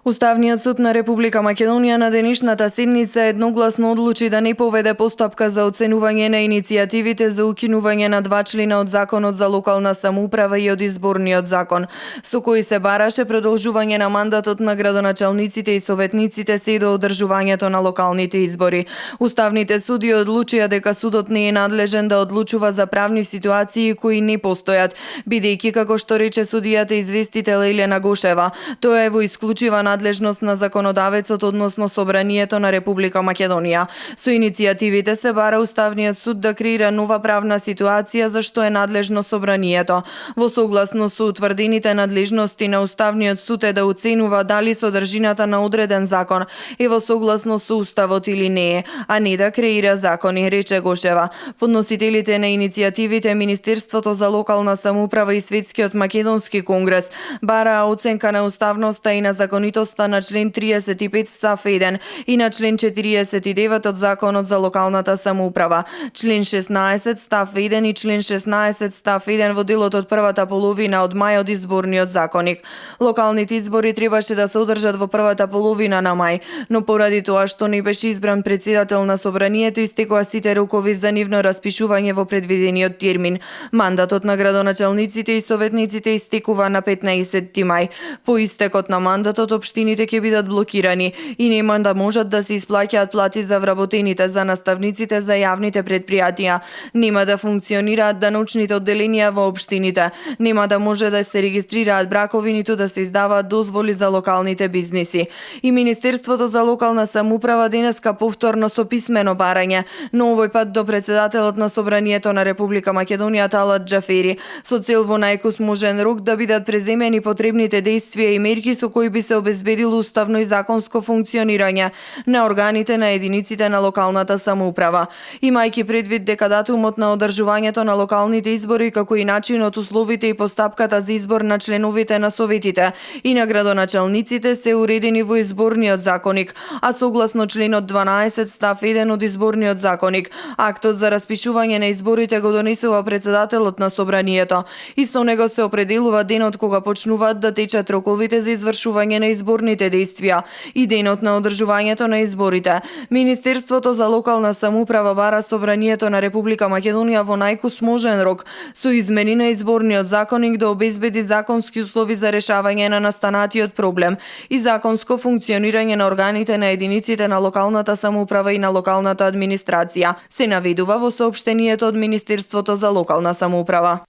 Уставниот суд на Република Македонија на денешната седница едногласно одлучи да не поведе постапка за оценување на иницијативите за укинување на 2 члена од Законот за локална самоуправа и од Изборниот закон, со кои се бараше продолжување на мандатот на градоначалниците и советниците се до одржувањето на локалните избори. Уставните суди одлучија дека судот не е надлежен да одлучува за правни ситуации кои не постојат, бидејќи како што рече судијата известител Елена Гошева, тоа е во исклучива надлежност на законодавецот односно Собранието на Република Македонија. Со иницијативите се бара Уставниот суд да креира нова правна ситуација за што е надлежно Собранието. Во согласно со утврдените надлежности на Уставниот суд е да оценува дали содржината на одреден закон е во согласно со Уставот или не е, а не да креира закони, рече Гошева. Подносителите на иницијативите Министерството за локална самоуправа и Светскиот македонски конгрес бараа оценка на уставноста и на законитоста на член 35 став 1 и на член 49 од Законот за локалната самоуправа, член 16 став 1 и член 16 став 1 во делот од првата половина од мај од Изборниот законник. Локалните избори требаше да се одржат во првата половина на мај, но поради тоа што не беше избран председател на Собранието, истекоа сите рокови за нивно распишување во предвидениот термин. Мандатот на градоначалниците и советниците истекува на 15 мај. По истекот на мандатот општините ќе бидат блокирани и нема да можат да се исплаќаат плати за вработените, за наставниците, за јавните предпријатија. Нема да функционираат научните одделенија во општините. Нема да може да се регистрираат бракови, ниту да се издаваат дозволи за локалните бизниси. И Министерството за локална самоуправа денеска повторно со писмено барање, но овој пат до председателот на Собранието на Република Македонија Талат Џафери, со цел во најкусможен рок да бидат преземени потребните действија и мерки со кои би се обезбедило уставно и законско функционирање на органите на единиците на локалната самоуправа. Имајќи предвид дека датумот на одржувањето на локалните избори како и начинот, условите и постапката за избор на членовите на советите и на градоначалниците се уредени во Изборниот законник, а согласно членот 12 став 1 од Изборниот законник, актот за распишување на изборите го донесува председателот на Собранието и со него се определува денот кога почнуваат да течат роковите за извршување на изборните действија и денот на одржувањето на изборите. Министерството за локална самоуправа бара Собранието на Република Македонија во најкусможен рок со измени на Изборниот законник да обезбеди законски услови за решавање на настанатиот проблем и законско функционирање на органите на единиците на локалната самоуправа и на локалната администрација, се наведува во соопштението од Министерството за локална самоуправа.